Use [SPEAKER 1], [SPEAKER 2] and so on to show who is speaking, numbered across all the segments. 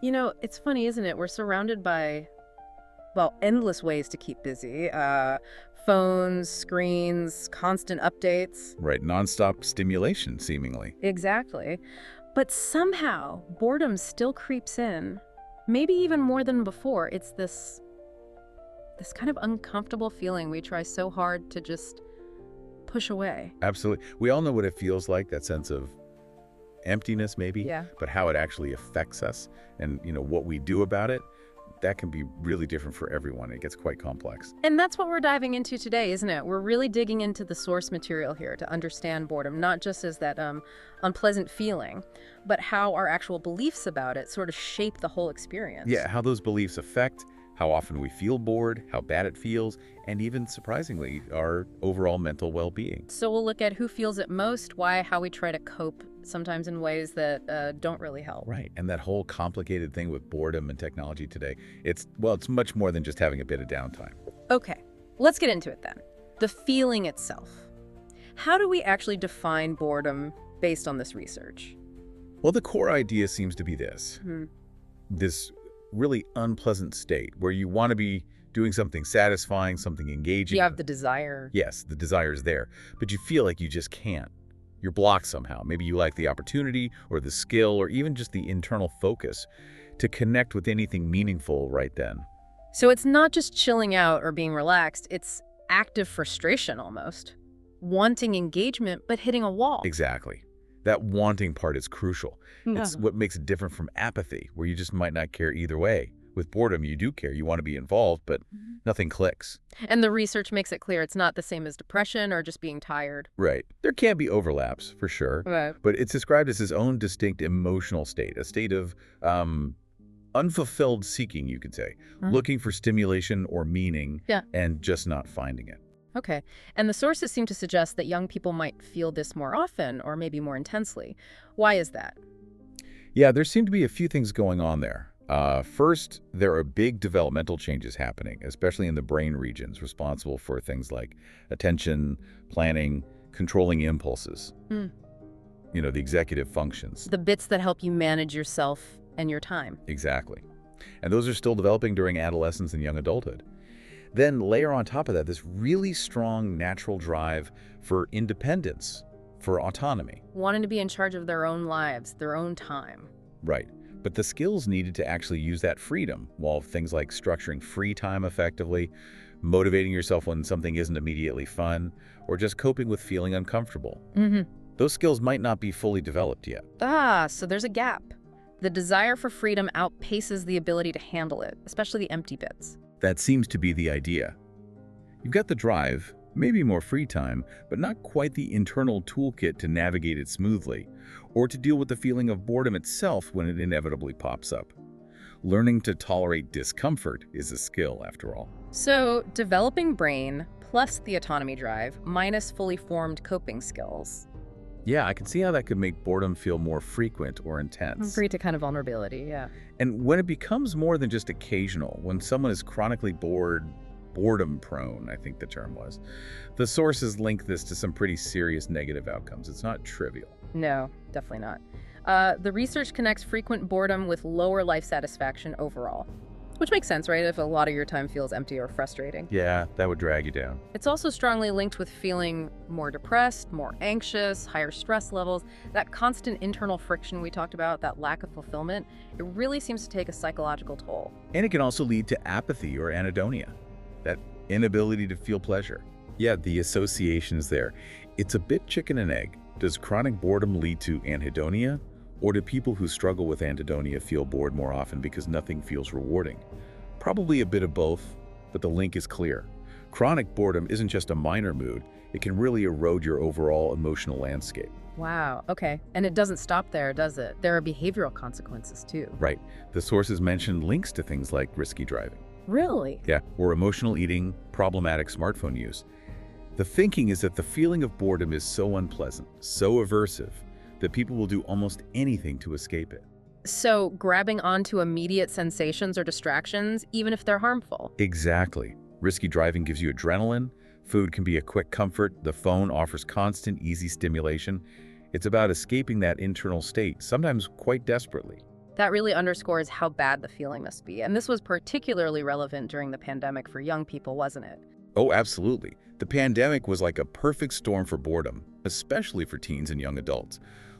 [SPEAKER 1] It's funny, isn't it? We're surrounded by, well, endless ways to keep busy. Phones, screens, constant updates.
[SPEAKER 2] Right, nonstop stimulation, seemingly.
[SPEAKER 1] Exactly. But somehow, boredom still creeps in. Maybe even more than before. It's this kind of uncomfortable feeling we try so hard to just push away.
[SPEAKER 2] Absolutely. We all know what it feels like, that sense of emptiness maybe,
[SPEAKER 1] Yeah.
[SPEAKER 2] but how it actually affects us and, what we do about it, that can be really different for everyone. It gets quite complex.
[SPEAKER 1] And that's what we're diving into today, isn't it? We're really digging into the source material here to understand boredom, not just as that unpleasant feeling, but how our actual beliefs about it sort of shape the whole experience.
[SPEAKER 2] Yeah, how those beliefs affect how often we feel bored, how bad it feels, and even, surprisingly, our overall mental well-being.
[SPEAKER 1] So we'll look at who feels it most, why, how we try to cope, sometimes in ways that don't really help.
[SPEAKER 2] Right, and that whole complicated thing with boredom and technology today, it's much more than just having a bit of downtime.
[SPEAKER 1] Okay, let's get into it then. The feeling itself. How do we actually define boredom based on this research?
[SPEAKER 2] Well, the core idea seems to be this. This really unpleasant state where you want to be doing something satisfying, something engaging.
[SPEAKER 1] You have the desire.
[SPEAKER 2] Yes, the desire is there, but you feel like you just can't. You're blocked somehow. Maybe you lack the opportunity or the skill or even just the internal focus to connect with anything meaningful right then.
[SPEAKER 1] So it's not just chilling out or being relaxed, it's active frustration almost. Wanting engagement, but hitting a wall.
[SPEAKER 2] Exactly. That wanting part is crucial. It's
[SPEAKER 1] Yeah.
[SPEAKER 2] what makes it different from apathy, where you just might not care either way. With boredom, you do care. You want to be involved, but nothing clicks.
[SPEAKER 1] And the research makes it clear it's not the same as depression or just being tired.
[SPEAKER 2] Right. There can be overlaps, for sure.
[SPEAKER 1] Right.
[SPEAKER 2] But it's described as his own distinct emotional state, a state of unfulfilled seeking, you could say, looking for stimulation or meaning
[SPEAKER 1] Yeah.
[SPEAKER 2] and just not finding it.
[SPEAKER 1] Okay. And the sources seem to suggest that young people might feel this more often or maybe more intensely. Why is that?
[SPEAKER 2] Yeah, there seem to be a few things going on there. First, there are big developmental changes happening, especially in the brain regions responsible for things like attention, planning, controlling impulses. The executive functions.
[SPEAKER 1] The bits that help you manage yourself and your time.
[SPEAKER 2] Exactly. And those are still developing during adolescence and young adulthood. Then layer on top of that this really strong natural drive for independence, for autonomy.
[SPEAKER 1] Wanting to be in charge of their own lives, their own time.
[SPEAKER 2] Right. But the skills needed to actually use that freedom, while things like structuring free time effectively, motivating yourself when something isn't immediately fun, or just coping with feeling uncomfortable. Those skills might not be fully developed yet.
[SPEAKER 1] So there's a gap. The desire for freedom outpaces the ability to handle it, especially the empty bits.
[SPEAKER 2] That seems to be the idea. You've got the drive, maybe more free time, but not quite the internal toolkit to navigate it smoothly, or to deal with the feeling of boredom itself when it inevitably pops up. Learning to tolerate discomfort is a skill, after all.
[SPEAKER 1] So, developing brain plus the autonomy drive minus fully formed coping skills.
[SPEAKER 2] Yeah, I can see how that could make boredom feel more frequent or intense.
[SPEAKER 1] Free to kind of vulnerability, yeah.
[SPEAKER 2] And when it becomes more than just occasional, when someone is chronically bored, boredom prone, I think the term was, the sources link this to some pretty serious negative outcomes. It's not trivial.
[SPEAKER 1] No, definitely not. The research connects frequent boredom with lower life satisfaction overall. Which makes sense, right? If a lot of your time feels empty or frustrating.
[SPEAKER 2] Yeah, that would drag you down.
[SPEAKER 1] It's also strongly linked with feeling more depressed, more anxious, higher stress levels. That constant internal friction we talked about, that lack of fulfillment, it really seems to take a psychological toll.
[SPEAKER 2] And it can also lead to apathy or anhedonia, that inability to feel pleasure. Yeah, the association's there. It's a bit chicken and egg. Does chronic boredom lead to anhedonia? Or do people who struggle with anhedonia feel bored more often because nothing feels rewarding? Probably a bit of both, but the link is clear. Chronic boredom isn't just a minor mood. It can really erode your overall emotional landscape.
[SPEAKER 1] Wow, okay. And it doesn't stop there, does it? There are behavioral consequences too.
[SPEAKER 2] Right. The sources mention links to things like risky driving.
[SPEAKER 1] Really?
[SPEAKER 2] Yeah, or emotional eating, problematic smartphone use. The thinking is that the feeling of boredom is so unpleasant, so aversive, that people will do almost anything to escape it.
[SPEAKER 1] So grabbing onto immediate sensations or distractions, even if they're harmful.
[SPEAKER 2] Exactly. Risky driving gives you adrenaline. Food can be a quick comfort. The phone offers constant, easy stimulation. It's about escaping that internal state, sometimes quite desperately.
[SPEAKER 1] That really underscores how bad the feeling must be. And this was particularly relevant during the pandemic for young people, wasn't it?
[SPEAKER 2] Oh, absolutely. The pandemic was like a perfect storm for boredom, especially for teens and young adults.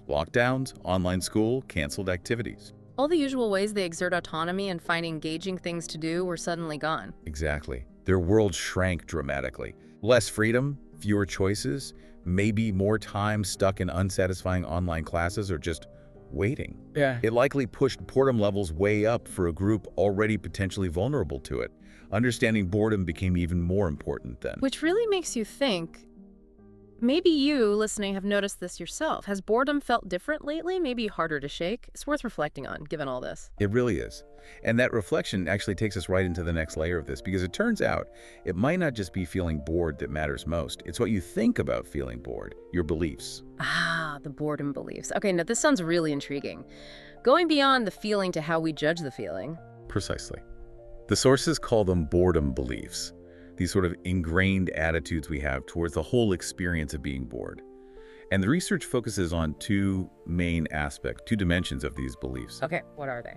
[SPEAKER 2] Lockdowns, online school, canceled activities.
[SPEAKER 1] All the usual ways they exert autonomy and find engaging things to do were suddenly gone.
[SPEAKER 2] Exactly. Their world shrank dramatically. Less freedom, fewer choices, maybe more time stuck in unsatisfying online classes or just waiting.
[SPEAKER 1] Yeah.
[SPEAKER 2] It likely pushed boredom levels way up for a group already potentially vulnerable to it. Understanding boredom became even more important then.
[SPEAKER 1] Which really makes you think, maybe you, listening, have noticed this yourself. Has boredom felt different lately? Maybe harder to shake? It's worth reflecting on, given all this.
[SPEAKER 2] It really is. And that reflection actually takes us right into the next layer of this, because it turns out it might not just be feeling bored that matters most. It's what you think about feeling bored, your beliefs.
[SPEAKER 1] Ah, the boredom beliefs. Okay, now this sounds really intriguing. Going beyond the feeling to how we judge the feeling.
[SPEAKER 2] Precisely. The sources call them boredom beliefs, these sort of ingrained attitudes we have towards the whole experience of being bored. And the research focuses on two main aspects, two dimensions of these beliefs.
[SPEAKER 1] Okay, what are they?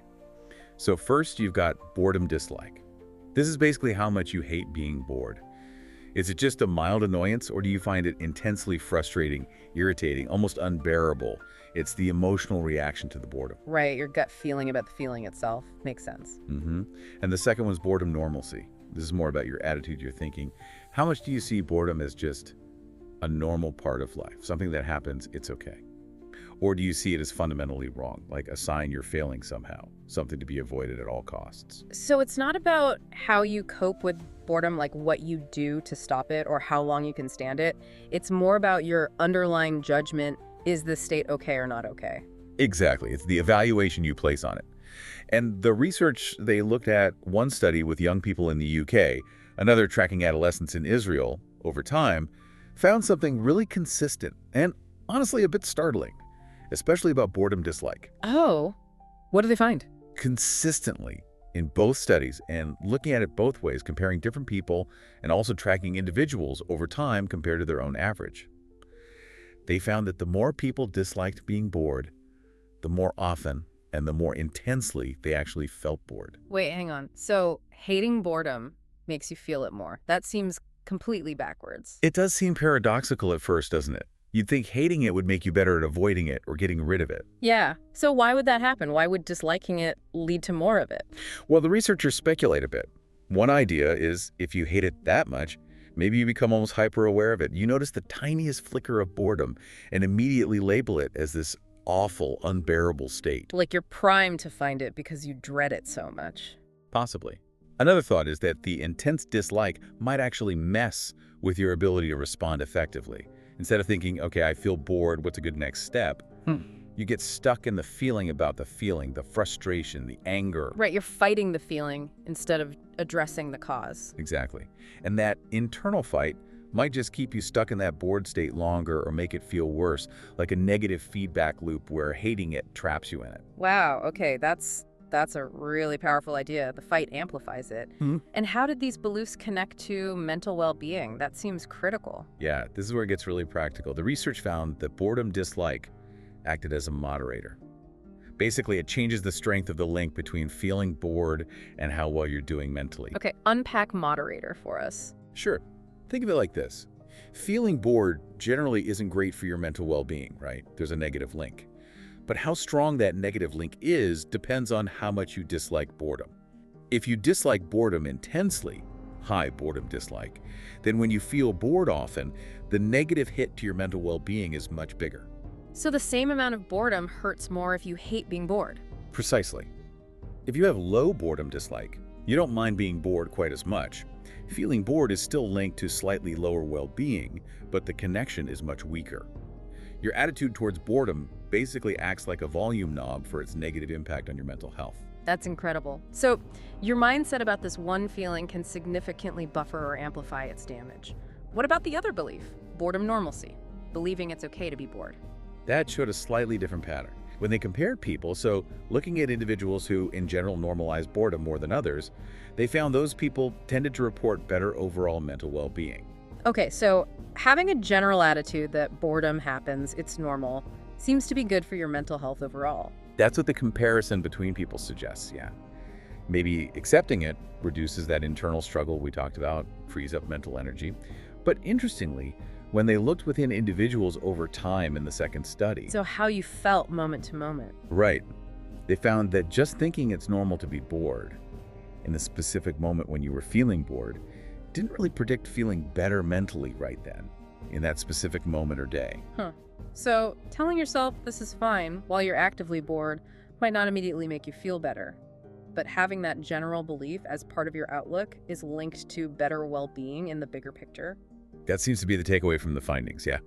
[SPEAKER 2] So first, you've got boredom dislike. This is basically how much you hate being bored. Is it just a mild annoyance, or do you find it intensely frustrating, irritating, almost unbearable? It's the emotional reaction to the boredom.
[SPEAKER 1] Right, your gut feeling about the feeling itself. Makes sense.
[SPEAKER 2] And the second one's boredom normalcy. This is more about your attitude, your thinking. How much do you see boredom as just a normal part of life, something that happens, it's okay? Or do you see it as fundamentally wrong, like a sign you're failing somehow, something to be avoided at all costs?
[SPEAKER 1] So it's not about how you cope with boredom, like what you do to stop it or how long you can stand it. It's more about your underlying judgment. Is this state okay or not okay?
[SPEAKER 2] Exactly. It's the evaluation you place on it. And the research, they looked at one study with young people in the UK, another tracking adolescents in Israel over time, found something really consistent and honestly a bit startling, especially about boredom dislike.
[SPEAKER 1] Oh, what do they find?
[SPEAKER 2] Consistently in both studies, and looking at it both ways, comparing different people and also tracking individuals over time compared to their own average. They found that the more people disliked being bored, the more often and the more intensely they actually felt bored.
[SPEAKER 1] Wait, hang on. So hating boredom makes you feel it more. That seems completely backwards.
[SPEAKER 2] It does seem paradoxical at first, doesn't it? You'd think hating it would make you better at avoiding it or getting rid of it.
[SPEAKER 1] Yeah. So why would that happen? Why would disliking it lead to more of it?
[SPEAKER 2] Well, the researchers speculate a bit. One idea is if you hate it that much, maybe you become almost hyper-aware of it. You notice the tiniest flicker of boredom and immediately label it as this awful, unbearable state.
[SPEAKER 1] Like you're primed to find it because you dread it so much.
[SPEAKER 2] Possibly. Another thought is that the intense dislike might actually mess with your ability to respond effectively. Instead of thinking, okay, I feel bored, what's a good next step? You get stuck in the feeling about the feeling, the frustration, the anger.
[SPEAKER 1] Right, you're fighting the feeling instead of addressing the cause.
[SPEAKER 2] Exactly. And that internal fight might just keep you stuck in that bored state longer or make it feel worse, like a negative feedback loop where hating it traps you in it.
[SPEAKER 1] Wow, okay, that's a really powerful idea. The fight amplifies it. And how did these beliefs connect to mental well-being? That seems critical.
[SPEAKER 2] Yeah, this is where it gets really practical. The research found that boredom dislike acted as a moderator. Basically, it changes the strength of the link between feeling bored and how well you're doing mentally.
[SPEAKER 1] Okay, unpack moderator for us.
[SPEAKER 2] Sure. Think of it like this. Feeling bored generally isn't great for your mental well-being, right? There's a negative link. But how strong that negative link is depends on how much you dislike boredom. If you dislike boredom intensely, high boredom dislike, then when you feel bored often, the negative hit to your mental well-being is much bigger.
[SPEAKER 1] So the same amount of boredom hurts more if you hate being bored.
[SPEAKER 2] Precisely. If you have low boredom dislike, you don't mind being bored quite as much. Feeling bored is still linked to slightly lower well-being, but the connection is much weaker. Your attitude towards boredom basically acts like a volume knob for its negative impact on your mental health.
[SPEAKER 1] That's incredible. So your mindset about this one feeling can significantly buffer or amplify its damage. What about the other belief, boredom normalcy, believing it's okay to be bored?
[SPEAKER 2] That showed a slightly different pattern. When they compared people, so looking at individuals who in general normalized boredom more than others, they found those people tended to report better overall mental well-being.
[SPEAKER 1] Okay, so having a general attitude that boredom happens, it's normal, seems to be good for your mental health overall.
[SPEAKER 2] That's what the comparison between people suggests, yeah. Maybe accepting it reduces that internal struggle we talked about, frees up mental energy. But interestingly, when they looked within individuals over time in the second study,
[SPEAKER 1] So how you felt moment to moment.
[SPEAKER 2] right, they found that just thinking it's normal to be bored in the specific moment when you were feeling bored didn't really predict feeling better mentally right then, in that specific moment or day.
[SPEAKER 1] Huh. So telling yourself this is fine while you're actively bored might not immediately make you feel better. But having that general belief as part of your outlook is linked to better well-being in the bigger picture.
[SPEAKER 2] That seems to be the takeaway from the findings, yeah.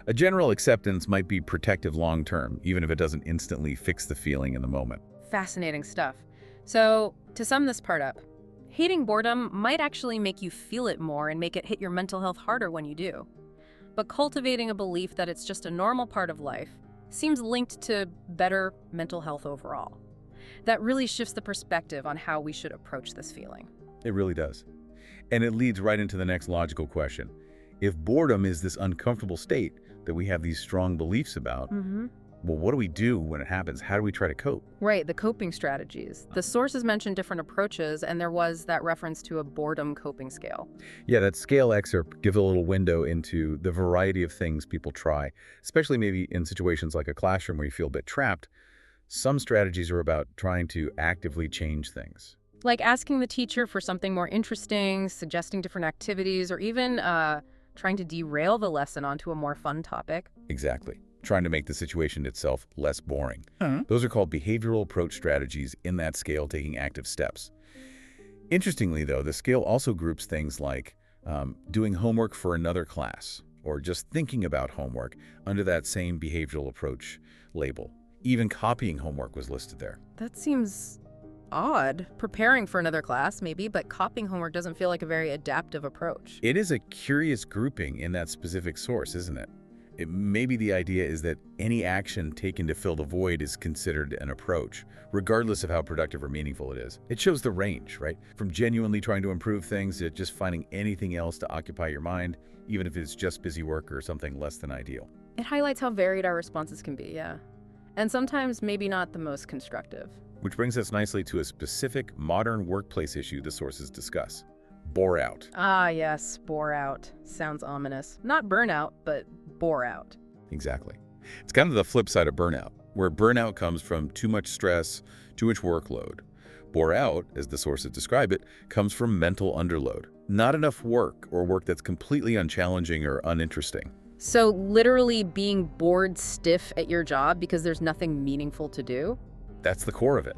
[SPEAKER 2] A general acceptance might be protective long-term, even if it doesn't instantly fix the feeling in the moment.
[SPEAKER 1] Fascinating stuff. So, to sum this part up, hating boredom might actually make you feel it more and make it hit your mental health harder when you do. But cultivating a belief that it's just a normal part of life seems linked to better mental health overall. That really shifts the perspective on how we should approach this feeling.
[SPEAKER 2] It really does. And it leads right into the next logical question. If boredom is this uncomfortable state that we have these strong beliefs about, well, what do we do when it happens? How do we try to cope?
[SPEAKER 1] Right, the coping strategies. The sources mentioned different approaches, and there was that reference to a boredom coping scale.
[SPEAKER 2] Yeah, that scale excerpt gives a little window into the variety of things people try, especially maybe in situations like a classroom where you feel a bit trapped. Some strategies are about trying to actively change things.
[SPEAKER 1] Like asking the teacher for something more interesting, suggesting different activities, or even trying to derail the lesson onto a more fun topic.
[SPEAKER 2] Exactly. Trying to make the situation itself less boring. Those are called behavioral approach strategies in that scale, taking active steps. Interestingly, though, the scale also groups things like doing homework for another class or just thinking about homework under that same behavioral approach label. Even copying homework was listed there.
[SPEAKER 1] That seems odd. Preparing for another class, maybe, but copying homework doesn't feel like a very adaptive approach.
[SPEAKER 2] It is a curious grouping in that specific source, isn't it? Maybe the idea is that any action taken to fill the void is considered an approach, regardless of how productive or meaningful it is. It shows the range, right? From genuinely trying to improve things to just finding anything else to occupy your mind, even if it's just busy work or something less than ideal.
[SPEAKER 1] It highlights how varied our responses can be, yeah. And sometimes maybe not the most constructive.
[SPEAKER 2] Which brings us nicely to a specific modern workplace issue the sources discuss: bore out.
[SPEAKER 1] Ah, yes, bore out. Sounds ominous. Not burnout, but bore out.
[SPEAKER 2] Exactly. It's kind of the flip side of burnout, where burnout comes from too much stress, too much workload. Bore out, as the sources describe it, comes from mental underload. Not enough work, or work that's completely unchallenging or uninteresting.
[SPEAKER 1] So literally being bored stiff at your job because there's nothing meaningful to do?
[SPEAKER 2] That's the core of it.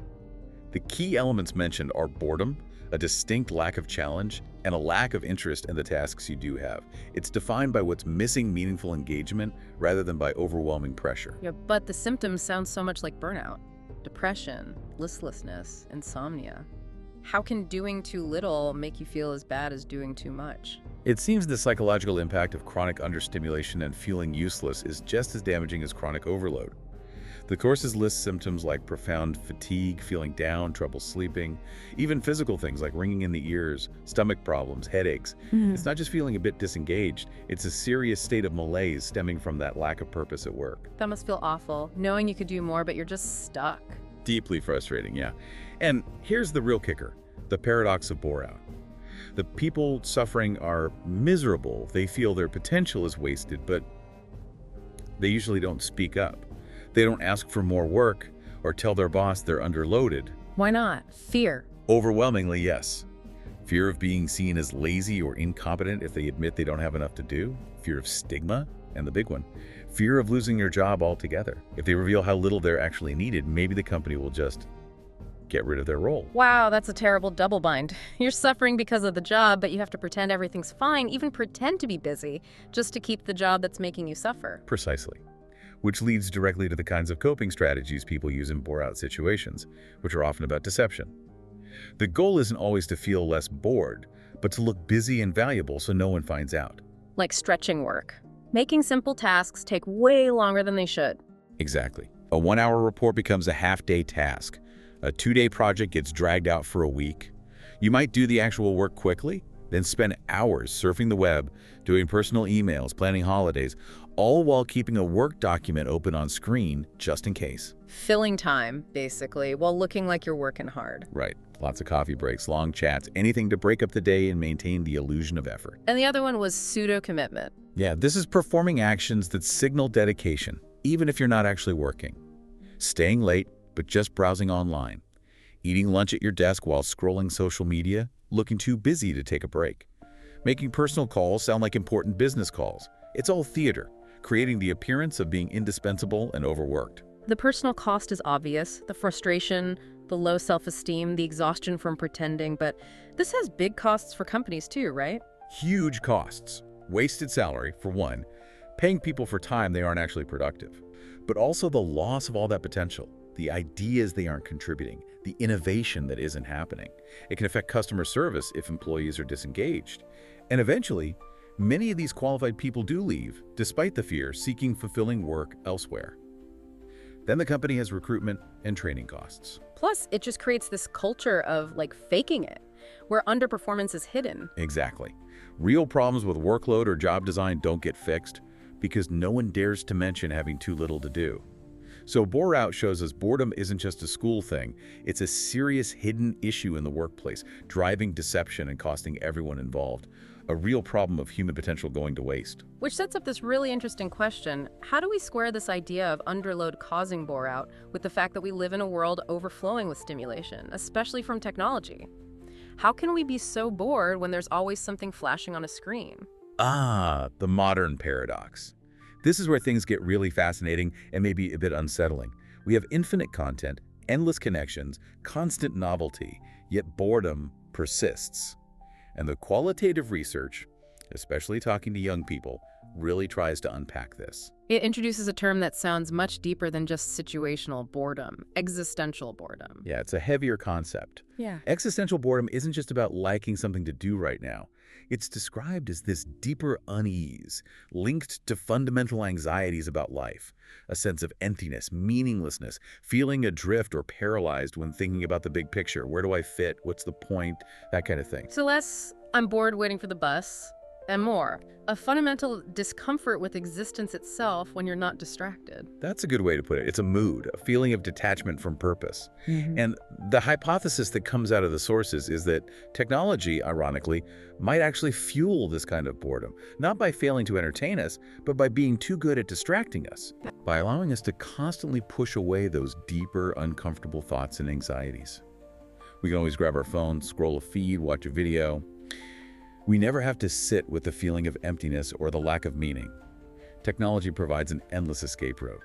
[SPEAKER 2] The key elements mentioned are boredom, a distinct lack of challenge, and a lack of interest in the tasks you do have. It's defined by what's missing meaningful engagement rather than by overwhelming pressure.
[SPEAKER 1] Yeah, but the symptoms sound so much like burnout. Depression, listlessness, insomnia. How can doing too little make you feel as bad as doing too much?
[SPEAKER 2] It seems the psychological impact of chronic understimulation and feeling useless is just as damaging as chronic overload. The courses list symptoms like profound fatigue, feeling down, trouble sleeping, even physical things like ringing in the ears, stomach problems, headaches. It's not just feeling a bit disengaged, it's a serious state of malaise stemming from that lack of purpose at work.
[SPEAKER 1] That must feel awful, knowing you could do more, but you're just stuck.
[SPEAKER 2] Deeply frustrating, yeah. And here's the real kicker, the paradox of bore out. The people suffering are miserable. They feel their potential is wasted, but they usually don't speak up. They don't ask for more work or tell their boss they're underloaded.
[SPEAKER 1] Why not? Fear.
[SPEAKER 2] Overwhelmingly, yes. Fear of being seen as lazy or incompetent if they admit they don't have enough to do. Fear of stigma, and the big one, fear of losing their job altogether. If they reveal how little they're actually needed, maybe the company will just get rid of their role.
[SPEAKER 1] Wow, that's a terrible double bind. You're suffering because of the job, but you have to pretend everything's fine, even pretend to be busy, just to keep the job that's making you suffer.
[SPEAKER 2] Precisely. Which leads directly to the kinds of coping strategies people use in bore-out situations, which are often about deception. The goal isn't always to feel less bored, but to look busy and valuable so no one finds out.
[SPEAKER 1] Like stretching work. Making simple tasks take way longer than they should.
[SPEAKER 2] Exactly. A 1-hour report becomes a half-day task. A 2-day project gets dragged out for a week. You might do the actual work quickly, then spend hours surfing the web, doing personal emails, planning holidays, all while keeping a work document open on screen just in case.
[SPEAKER 1] Filling time, basically, while looking like you're working hard.
[SPEAKER 2] Right. Lots of coffee breaks, long chats, anything to break up the day and maintain the illusion of effort.
[SPEAKER 1] And the other one was pseudo-commitment.
[SPEAKER 2] Yeah, this is performing actions that signal dedication, even if you're not actually working. Staying late, but just browsing online. Eating lunch at your desk while scrolling social media, looking too busy to take a break. Making personal calls sound like important business calls. It's all theater, creating the appearance of being indispensable and overworked.
[SPEAKER 1] The personal cost is obvious, the frustration, the low self-esteem, the exhaustion from pretending, but this has big costs for companies too, right?
[SPEAKER 2] Huge costs. Wasted salary, for one, paying people for time they aren't actually productive, but also the loss of all that potential, the ideas they aren't contributing, the innovation that isn't happening. It can affect customer service if employees are disengaged. And eventually, many of these qualified people do leave, despite the fear, seeking fulfilling work elsewhere. Then the company has recruitment and training costs.
[SPEAKER 1] Plus, it just creates this culture of, like, faking it, where underperformance is hidden.
[SPEAKER 2] Exactly. Real problems with workload or job design don't get fixed because no one dares to mention having too little to do. So Bore-out shows us boredom isn't just a school thing. It's a serious hidden issue in the workplace, driving deception and costing everyone involved. A real problem of human potential going to waste.
[SPEAKER 1] Which sets up this really interesting question. How do we square this idea of underload causing bore-out with the fact that we live in a world overflowing with stimulation, especially from technology? How can we be so bored when there's always something flashing on a screen?
[SPEAKER 2] Ah, the modern paradox. This is where things get really fascinating and maybe a bit unsettling. We have infinite content, endless connections, constant novelty, yet boredom persists. And the qualitative research, especially talking to young people, really tries to unpack this.
[SPEAKER 1] It introduces a term that sounds much deeper than just situational boredom, existential boredom.
[SPEAKER 2] Yeah, it's a heavier concept.
[SPEAKER 1] Yeah.
[SPEAKER 2] Existential boredom isn't just about liking something to do right now. It's described as this deeper unease, linked to fundamental anxieties about life, a sense of emptiness, meaninglessness, feeling adrift or paralyzed when thinking about the big picture. Where do I fit? What's the point? That kind of thing.
[SPEAKER 1] So less, I'm bored waiting for the bus, and more, a fundamental discomfort with existence itself when you're not distracted.
[SPEAKER 2] That's a good way to put it. It's a mood, a feeling of detachment from purpose. And the hypothesis that comes out of the sources is that technology, ironically, might actually fuel this kind of boredom, not by failing to entertain us, but by being too good at distracting us, by allowing us to constantly push away those deeper, uncomfortable thoughts and anxieties. We can always grab our phone, scroll a feed, watch a video. We never have to sit with the feeling of emptiness or the lack of meaning. Technology provides an endless escape route.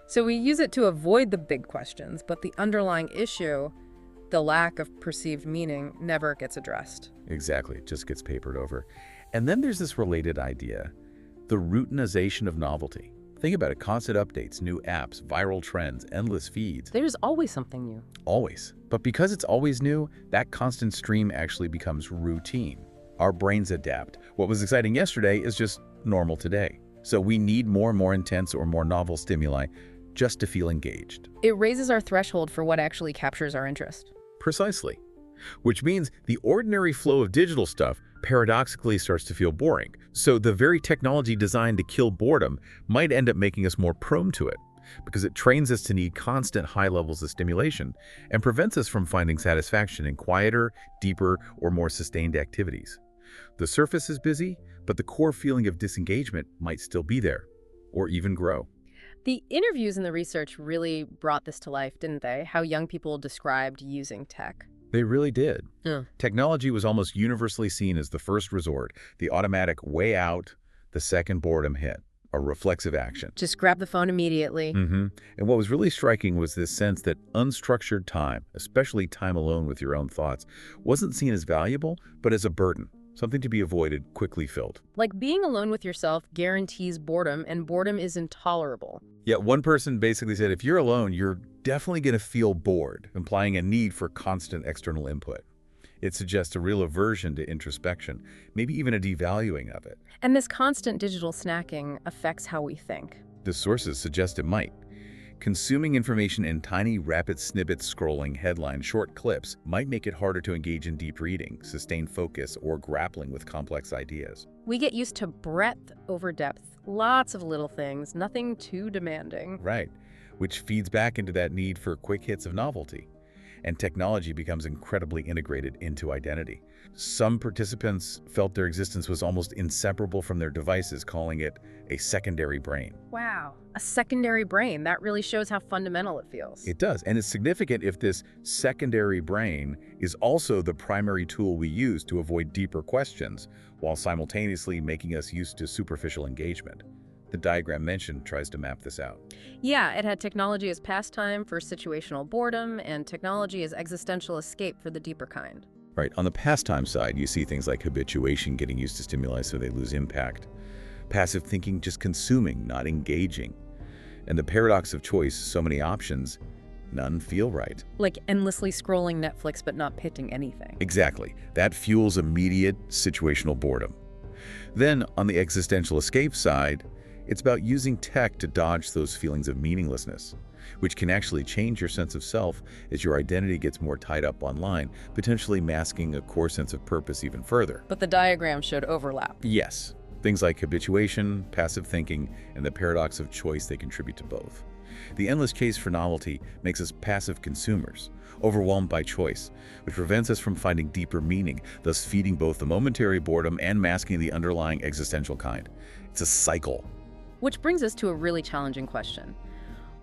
[SPEAKER 1] So we use it to avoid the big questions, but the underlying issue, the lack of perceived meaning, never gets addressed.
[SPEAKER 2] Exactly, it just gets papered over. And then there's this related idea, the routinization of novelty. Think about it, constant updates, new apps, viral trends, endless feeds.
[SPEAKER 1] There's always something new.
[SPEAKER 2] Always. But because it's always new, that constant stream actually becomes routine. Our brains adapt. What was exciting yesterday is just normal today. So we need more and more intense or more novel stimuli just to feel engaged.
[SPEAKER 1] It raises our threshold for what actually captures our interest.
[SPEAKER 2] Precisely. Which means the ordinary flow of digital stuff paradoxically starts to feel boring. So the very technology designed to kill boredom might end up making us more prone to it, because it trains us to need constant high levels of stimulation and prevents us from finding satisfaction in quieter, deeper, or more sustained activities. The surface is busy, but the core feeling of disengagement might still be there, or even grow.
[SPEAKER 1] The interviews and the research really brought this to life, didn't they? How young people described using tech.
[SPEAKER 2] They really did.
[SPEAKER 1] Yeah.
[SPEAKER 2] Technology was almost universally seen as the first resort, the automatic way out, the second boredom hit, a reflexive action.
[SPEAKER 1] Just grab the phone immediately.
[SPEAKER 2] And what was really striking was this sense that unstructured time, especially time alone with your own thoughts, wasn't seen as valuable, but as a burden, something to be avoided, quickly filled.
[SPEAKER 1] Like being alone with yourself guarantees boredom, and boredom is intolerable.
[SPEAKER 2] Yet one person basically said, if you're alone, you're definitely going to feel bored, implying a need for constant external input. It suggests a real aversion to introspection, maybe even a devaluing of it.
[SPEAKER 1] And this constant digital snacking affects how we think.
[SPEAKER 2] The sources suggest it might. Consuming information in tiny, rapid snippets scrolling headline short clips might make it harder to engage in deep reading, sustain focus, or grappling with complex ideas.
[SPEAKER 1] We get used to breadth over depth, lots of little things, nothing too demanding.
[SPEAKER 2] Right, which feeds back into that need for quick hits of novelty. And technology becomes incredibly integrated into identity. Some participants felt their existence was almost inseparable from their devices, calling it a secondary brain.
[SPEAKER 1] Wow, a secondary brain. That really shows how fundamental it feels.
[SPEAKER 2] It does, and it's significant if this secondary brain is also the primary tool we use to avoid deeper questions, while simultaneously making us used to superficial engagement. The diagram mentioned tries to map this out.
[SPEAKER 1] Yeah, it had technology as pastime for situational boredom and technology as existential escape for the deeper kind.
[SPEAKER 2] Right, on the pastime side, you see things like habituation, getting used to stimuli so they lose impact. Passive thinking, just consuming, not engaging. And the paradox of choice, so many options, none feel right.
[SPEAKER 1] Like endlessly scrolling Netflix but not pitching anything.
[SPEAKER 2] Exactly. That fuels immediate situational boredom. Then, on the existential escape side, it's about using tech to dodge those feelings of meaninglessness, which can actually change your sense of self as your identity gets more tied up online, potentially masking a core sense of purpose even further.
[SPEAKER 1] But the diagram should overlap.
[SPEAKER 2] Yes. Things like habituation, passive thinking, and the paradox of choice, they contribute to both. The endless chase for novelty makes us passive consumers, overwhelmed by choice, which prevents us from finding deeper meaning, thus feeding both the momentary boredom and masking the underlying existential kind. It's a cycle.
[SPEAKER 1] Which brings us to a really challenging question.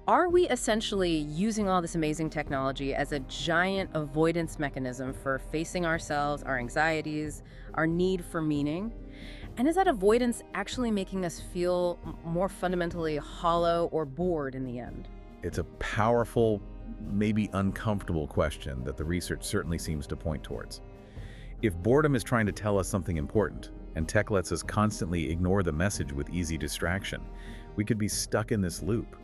[SPEAKER 1] Are we essentially using all this amazing technology as a giant avoidance mechanism for facing ourselves, our anxieties, our need for meaning? And is that avoidance actually making us feel more fundamentally hollow or bored in the end?
[SPEAKER 2] It's a powerful, maybe uncomfortable question that the research certainly seems to point towards. If boredom is trying to tell us something important, and tech lets us constantly ignore the message with easy distraction, we could be stuck in this loop,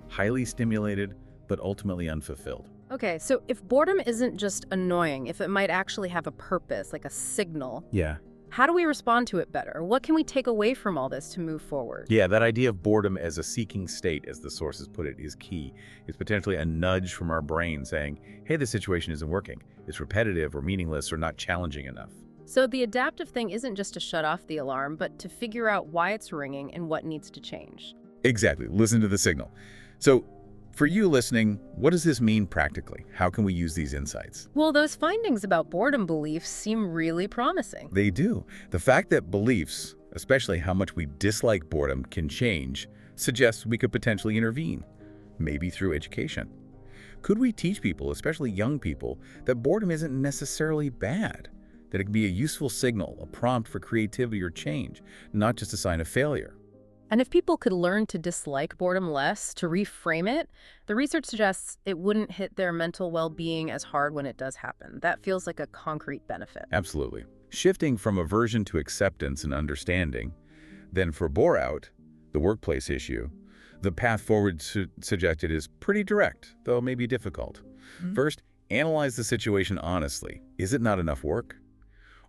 [SPEAKER 2] highly stimulated, but ultimately unfulfilled.
[SPEAKER 1] Okay, so if boredom isn't just annoying, if it might actually have a purpose, like a signal,
[SPEAKER 2] Yeah.
[SPEAKER 1] how do we respond to it better? What can we take away from all this to move forward?
[SPEAKER 2] Yeah, that idea of boredom as a seeking state, as the sources put it, is key. It's potentially a nudge from our brain saying, hey, this situation isn't working. It's repetitive or meaningless or not challenging enough.
[SPEAKER 1] So the adaptive thing isn't just to shut off the alarm, but to figure out why it's ringing and what needs to change.
[SPEAKER 2] Exactly. Listen to the signal. So, for you listening, what does this mean practically? How can we use these insights?
[SPEAKER 1] Well, those findings about boredom beliefs seem really promising.
[SPEAKER 2] They do. The fact that beliefs, especially how much we dislike boredom, can change suggests we could potentially intervene, maybe through education. Could we teach people, especially young people, that boredom isn't necessarily bad? That it can be a useful signal, a prompt for creativity or change, not just a sign of failure.
[SPEAKER 1] And if people could learn to dislike boredom less, to reframe it, the research suggests it wouldn't hit their mental well-being as hard when it does happen. That feels like a concrete benefit.
[SPEAKER 2] Absolutely. Shifting from aversion to acceptance and understanding, then for bore-out, the workplace issue, the path forward suggested is pretty direct, though maybe difficult. First, analyze the situation honestly. Is it not enough work?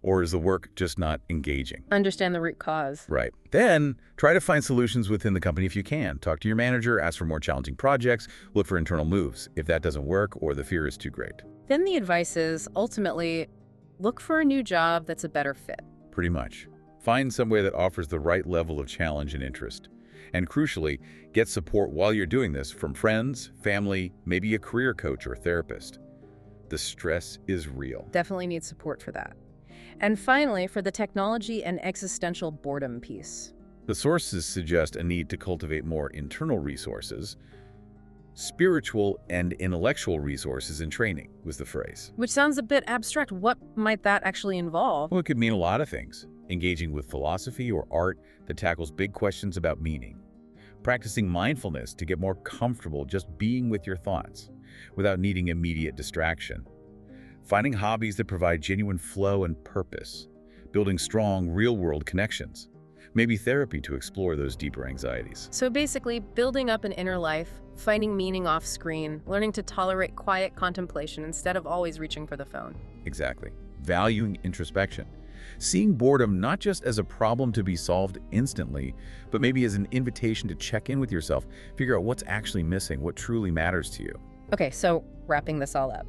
[SPEAKER 2] Or is the work just not engaging?
[SPEAKER 1] Understand the root cause.
[SPEAKER 2] Right. Then, try to find solutions within the company if you can. Talk to your manager, ask for more challenging projects, look for internal moves if that doesn't work or the fear is too great.
[SPEAKER 1] Then the advice is, ultimately, look for a new job that's a better fit.
[SPEAKER 2] Pretty much. Find somewhere that offers the right level of challenge and interest. And crucially, get support while you're doing this from friends, family, maybe a career coach or therapist. The stress is real.
[SPEAKER 1] Definitely need support for that. And finally, for the technology and existential boredom piece.
[SPEAKER 2] The sources suggest a need to cultivate more internal resources. Spiritual and intellectual resources and training was the phrase.
[SPEAKER 1] Which sounds a bit abstract. What might that actually involve?
[SPEAKER 2] Well, it could mean a lot of things. Engaging with philosophy or art that tackles big questions about meaning. Practicing mindfulness to get more comfortable just being with your thoughts without needing immediate distraction. Finding hobbies that provide genuine flow and purpose. Building strong, real-world connections. Maybe therapy to explore those deeper anxieties.
[SPEAKER 1] So basically, building up an inner life, finding meaning off screen, learning to tolerate quiet contemplation instead of always reaching for the phone.
[SPEAKER 2] Exactly. Valuing introspection. Seeing boredom not just as a problem to be solved instantly, but maybe as an invitation to check in with yourself, figure out what's actually missing, what truly matters to you.
[SPEAKER 1] Okay, so wrapping this all up.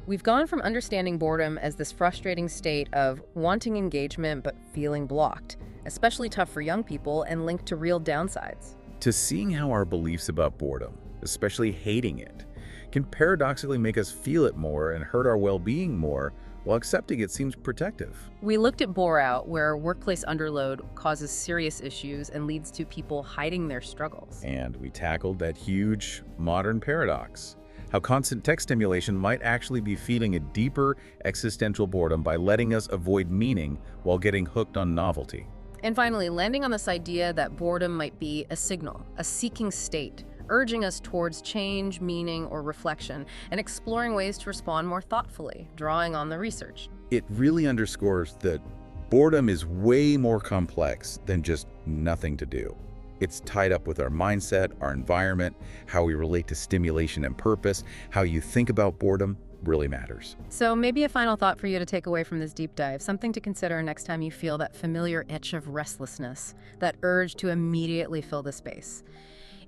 [SPEAKER 1] We've gone from understanding boredom as this frustrating state of wanting engagement but feeling blocked, especially tough for young people and linked to real downsides.
[SPEAKER 2] To seeing how our beliefs about boredom, especially hating it, can paradoxically make us feel it more and hurt our well-being more, while accepting it seems protective.
[SPEAKER 1] We looked at bore out, where workplace underload causes serious issues and leads to people hiding their struggles.
[SPEAKER 2] And we tackled that huge modern paradox, how constant tech stimulation might actually be feeding a deeper existential boredom by letting us avoid meaning while getting hooked on novelty.
[SPEAKER 1] And finally, landing on this idea that boredom might be a signal, a seeking state, urging us towards change, meaning, or reflection, and exploring ways to respond more thoughtfully, drawing on the research.
[SPEAKER 2] It really underscores that boredom is way more complex than just nothing to do. It's tied up with our mindset, our environment, how we relate to stimulation and purpose. How you think about boredom really matters.
[SPEAKER 1] So maybe a final thought for you to take away from this deep dive, something to consider next time you feel that familiar itch of restlessness, that urge to immediately fill the space.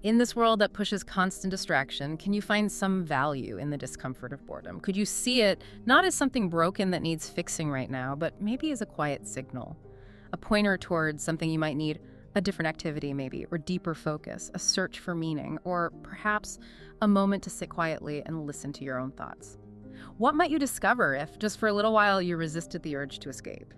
[SPEAKER 1] In this world that pushes constant distraction, can you find some value in the discomfort of boredom? Could you see it not as something broken that needs fixing right now, but maybe as a quiet signal, a pointer towards something you might need, a different activity maybe, or deeper focus, a search for meaning, or perhaps a moment to sit quietly and listen to your own thoughts? What might you discover if, just for a little while, you resisted the urge to escape?